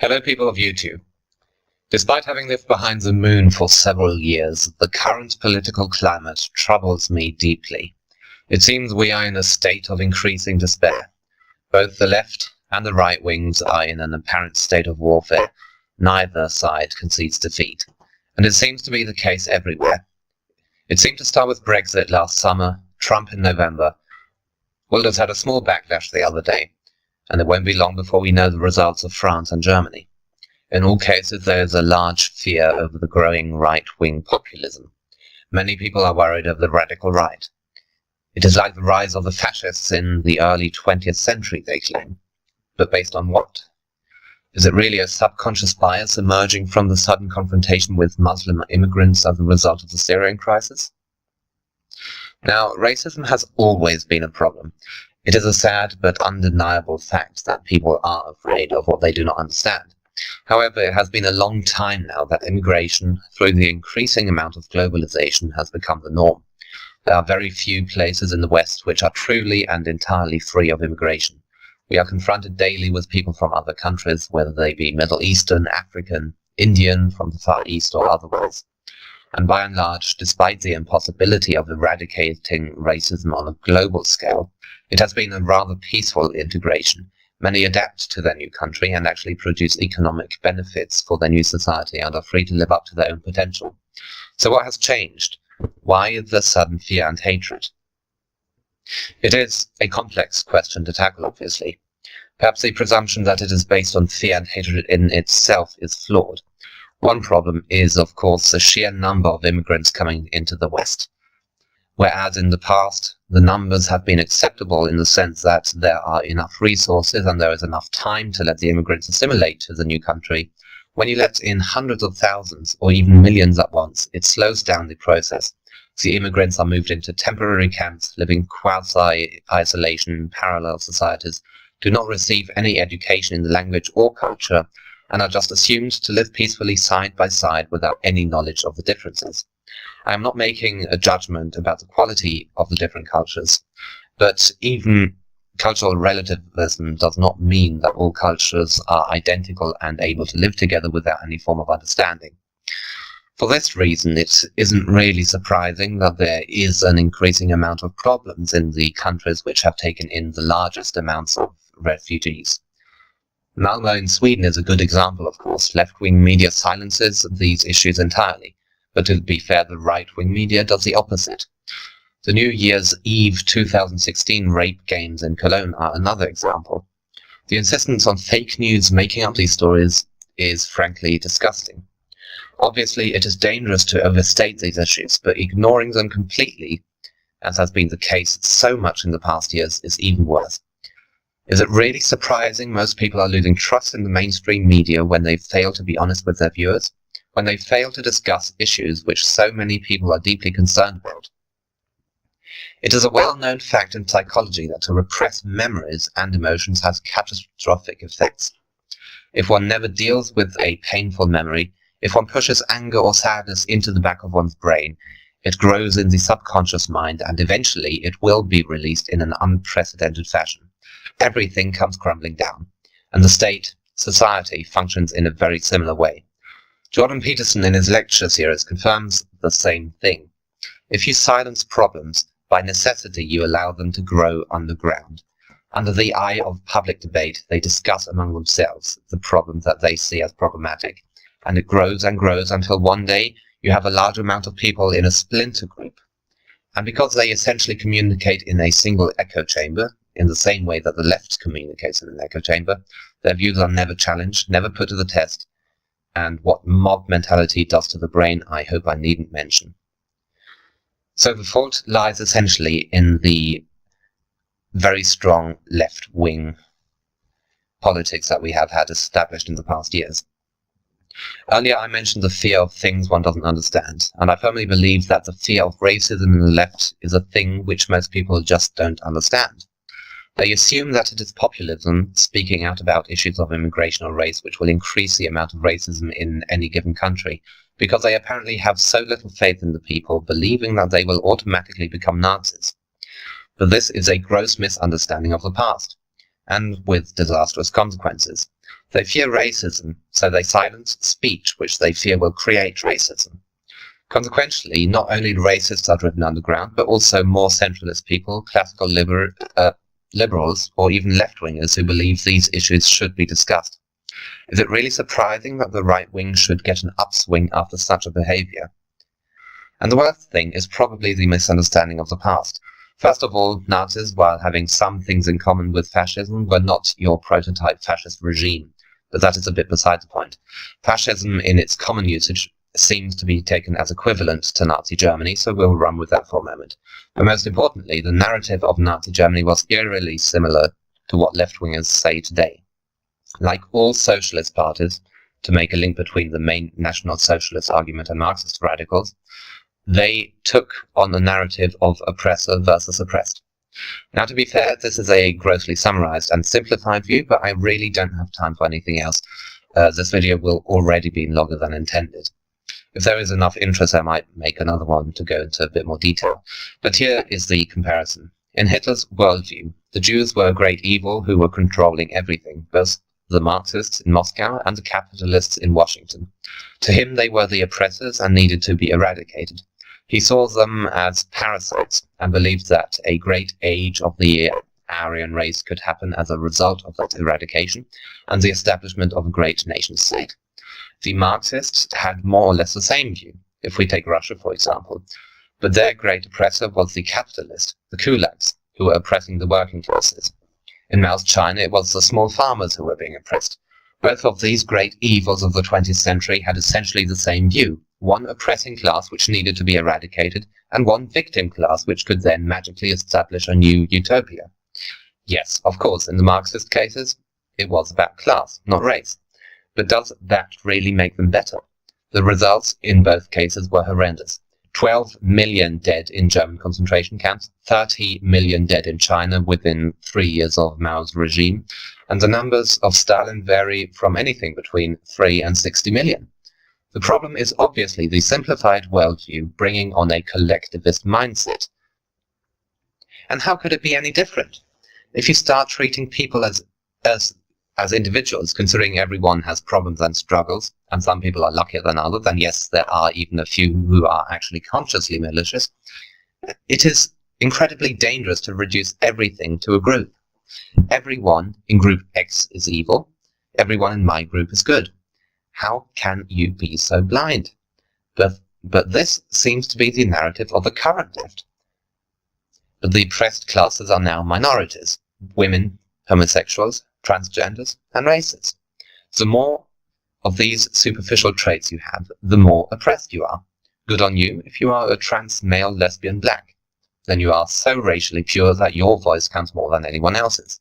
Hello people of YouTube. Despite having lived behind the moon for several years, the current political climate troubles me deeply. It seems we are in a state of increasing despair. Both the left and the right wings are in an apparent state of warfare. Neither side concedes defeat. And it seems to be the case everywhere. It seemed to start with Brexit last summer, Trump in November. Wilders had a small backlash the other day, and it won't be long before we know the results of France and Germany. In all cases, there is a large fear over the growing right-wing populism. Many people are worried of the radical right. It is like the rise of the fascists in the early 20th century, they claim. But based on what? Is it really a subconscious bias emerging from the sudden confrontation with Muslim immigrants as a result of the Syrian crisis? Now, racism has always been a problem. It is a sad but undeniable fact that people are afraid of what they do not understand. However, it has been a long time now that immigration, through the increasing amount of globalization, has become the norm. There are very few places in the West which are truly and entirely free of immigration. We are confronted daily with people from other countries, whether they be Middle Eastern, African, Indian, from the Far East or otherwise. And by and large, despite the impossibility of eradicating racism on a global scale, it has been a rather peaceful integration. Many adapt to their new country and actually produce economic benefits for their new society and are free to live up to their own potential. So what has changed? Why the sudden fear and hatred? It is a complex question to tackle, obviously. Perhaps the presumption that it is based on fear and hatred in itself is flawed. One problem is, of course, the sheer number of immigrants coming into the West. Whereas in the past, the numbers have been acceptable in the sense that there are enough resources and there is enough time to let the immigrants assimilate to the new country. When you let in hundreds of thousands or even millions at once, it slows down the process. The immigrants are moved into temporary camps, living quasi-isolation in parallel societies, do not receive any education in the language or culture, and are just assumed to live peacefully side by side without any knowledge of the differences. I am not making a judgment about the quality of the different cultures, but even cultural relativism does not mean that all cultures are identical and able to live together without any form of understanding. For this reason, it isn't really surprising that there is an increasing amount of problems in the countries which have taken in the largest amounts of refugees. Malmö in Sweden is a good example, of course. Left-wing media silences these issues entirely. But to be fair, the right-wing media does the opposite. The New Year's Eve 2016 rape games in Cologne are another example. The insistence on fake news making up these stories is frankly disgusting. Obviously, it is dangerous to overstate these issues, but ignoring them completely, as has been the case so much in the past years, is even worse. Is it really surprising most people are losing trust in the mainstream media when they fail to be honest with their viewers? When they fail to discuss issues which so many people are deeply concerned about? It is a well-known fact in psychology that to repress memories and emotions has catastrophic effects. If one never deals with a painful memory, if one pushes anger or sadness into the back of one's brain, it grows in the subconscious mind and eventually it will be released in an unprecedented fashion. Everything comes crumbling down, and the state, society, functions in a very similar way. Jordan Peterson in his lecture series confirms the same thing. If you silence problems, by necessity you allow them to grow underground. Under the eye of public debate, they discuss among themselves the problems that they see as problematic, and it grows and grows until one day you have a large amount of people in a splinter group. And because they essentially communicate in a single echo chamber, in the same way that the left communicates in an echo chamber, their views are never challenged, never put to the test, and what mob mentality does to the brain, I hope I needn't mention. So the fault lies essentially in the very strong left-wing politics that we have had established in the past years. Earlier I mentioned the fear of things one doesn't understand, and I firmly believe that the fear of racism in the left is a thing which most people just don't understand. They assume that it is populism, speaking out about issues of immigration or race, which will increase the amount of racism in any given country, because they apparently have so little faith in the people, believing that they will automatically become Nazis. But this is a gross misunderstanding of the past, and with disastrous consequences. They fear racism, so they silence speech which they fear will create racism. Consequently, not only racists are driven underground, but also more centralist people, classical liberals, or even left-wingers who believe these issues should be discussed. Is it really surprising that the right wing should get an upswing after such a behaviour? And the worst thing is probably the misunderstanding of the past. First of all, Nazis, while having some things in common with fascism, were not your prototype fascist regime, but that is a bit beside the point. Fascism, in its common usage, seems to be taken as equivalent to Nazi Germany, so we'll run with that for a moment. But most importantly, the narrative of Nazi Germany was eerily similar to what left-wingers say today. Like all socialist parties, to make a link between the main National Socialist argument and Marxist radicals, they took on the narrative of oppressor versus oppressed. Now, to be fair, this is a grossly summarized and simplified view, but I really don't have time for anything else. This video will already be longer than intended. If there is enough interest, I might make another one to go into a bit more detail. But here is the comparison. In Hitler's worldview, the Jews were a great evil who were controlling everything, both the Marxists in Moscow and the capitalists in Washington. To him, they were the oppressors and needed to be eradicated. He saw them as parasites and believed that a great age of the Aryan race could happen as a result of that eradication and the establishment of a great nation-state. The Marxists had more or less the same view, if we take Russia for example, but their great oppressor was the capitalist, the kulaks, who were oppressing the working classes. In Mao's China, it was the small farmers who were being oppressed. Both of these great evils of the 20th century had essentially the same view, one oppressing class which needed to be eradicated, and one victim class which could then magically establish a new utopia. Yes, of course, in the Marxist cases, it was about class, not race. But does that really make them better? The results in both cases were horrendous. 12 million dead in German concentration camps, 30 million dead in China within 3 years of Mao's regime, and the numbers of Stalin vary from anything between 3 and 60 million. The problem is obviously the simplified worldview bringing on a collectivist mindset. And how could it be any different? If you start treating people as individuals, considering everyone has problems and struggles, and some people are luckier than others, and yes, there are even a few who are actually consciously malicious, it is incredibly dangerous to reduce everything to a group. Everyone in group X is evil, everyone in my group is good. How can you be so blind? But this seems to be the narrative of the current left. But the oppressed classes are now minorities: women, homosexuals, transgenders, and racists. The more of these superficial traits you have, the more oppressed you are. Good on you if you are a trans male, lesbian, black. Then you are so racially pure that your voice counts more than anyone else's.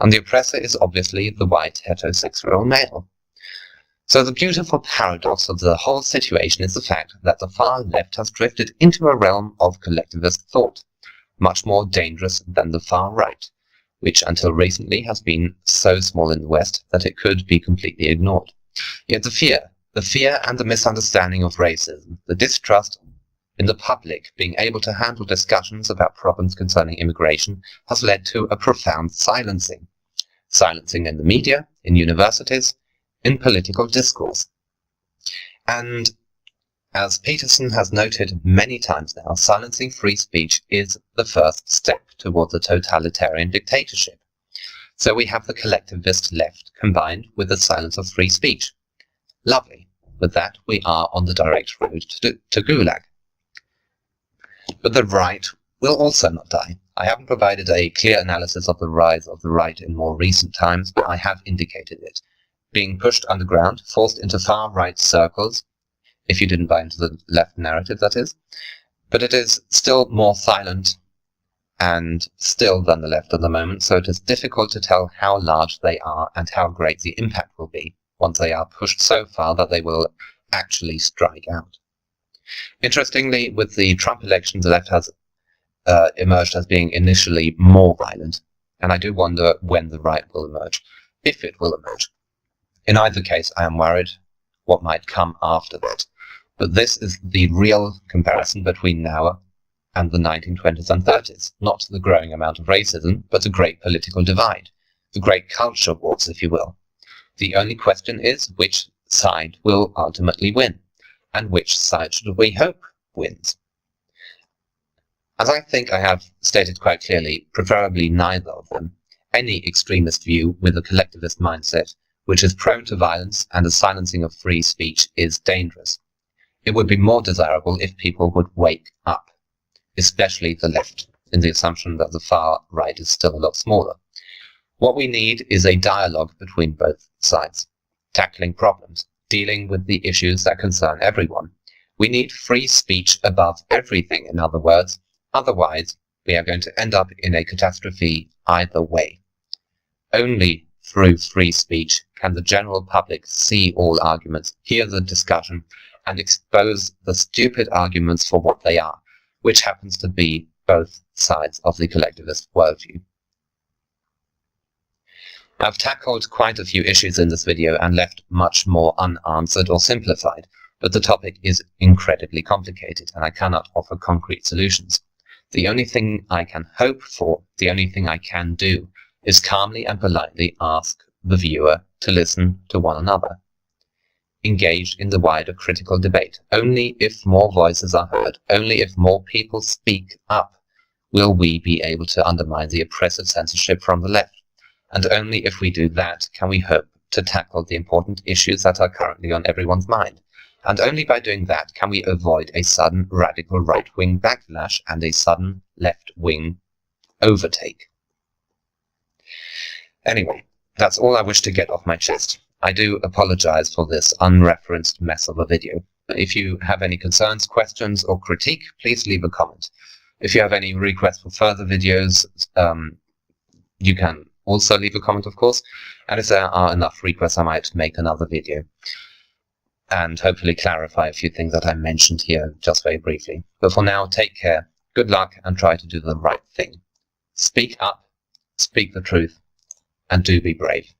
And the oppressor is obviously the white, heterosexual male. So the beautiful paradox of the whole situation is the fact that the far left has drifted into a realm of collectivist thought, much more dangerous than the far right, which until recently has been so small in the West that it could be completely ignored. Yet the fear and the misunderstanding of racism, the distrust in the public being able to handle discussions about problems concerning immigration, has led to a profound silencing. Silencing in the media, in universities, in political discourse. And as Peterson has noted many times now, silencing free speech is the first step towards a totalitarian dictatorship. So we have the collectivist left combined with the silence of free speech. Lovely. With that, we are on the direct road to Gulag. But the right will also not die. I haven't provided a clear analysis of the rise of the right in more recent times, but I have indicated it. Being pushed underground, forced into far-right circles, if you didn't buy into the left narrative, that is. But it is still more silent and still than the left at the moment, so it is difficult to tell how large they are and how great the impact will be once they are pushed so far that they will actually strike out. Interestingly, with the Trump election, the left has emerged as being initially more violent, and I do wonder when the right will emerge, if it will emerge. In either case, I am worried what might come after that. But this is the real comparison between now and the 1920s and 30s, not the growing amount of racism, but the great political divide, the great culture wars, if you will. The only question is which side will ultimately win, and which side should we hope wins. As I think I have stated quite clearly, preferably neither of them. Any extremist view with a collectivist mindset, which is prone to violence and the silencing of free speech, is dangerous. It would be more desirable if people would wake up, especially the left, in the assumption that the far right is still a lot smaller. What we need is a dialogue between both sides, tackling problems, dealing with the issues that concern everyone. We need free speech above everything, in other words. Otherwise, we are going to end up in a catastrophe either way. Only through free speech can the general public see all arguments, hear the discussion, and expose the stupid arguments for what they are, which happens to be both sides of the collectivist worldview. I've tackled quite a few issues in this video and left much more unanswered or simplified, but the topic is incredibly complicated and I cannot offer concrete solutions. The only thing I can hope for, the only thing I can do, is calmly and politely ask the viewer to listen to one another. Engage in the wider critical debate. Only if more voices are heard, only if more people speak up, will we be able to undermine the oppressive censorship from the left. And only if we do that can we hope to tackle the important issues that are currently on everyone's mind. And only by doing that can we avoid a sudden radical right-wing backlash and a sudden left-wing overtake. Anyway, that's all I wish to get off my chest. I do apologize for this unreferenced mess of a video. If you have any concerns, questions, or critique, please leave a comment. If you have any requests for further videos, you can also leave a comment, of course. And if there are enough requests, I might make another video and hopefully clarify a few things that I mentioned here just very briefly. But for now, take care, good luck, and try to do the right thing. Speak up, speak the truth, and do be brave.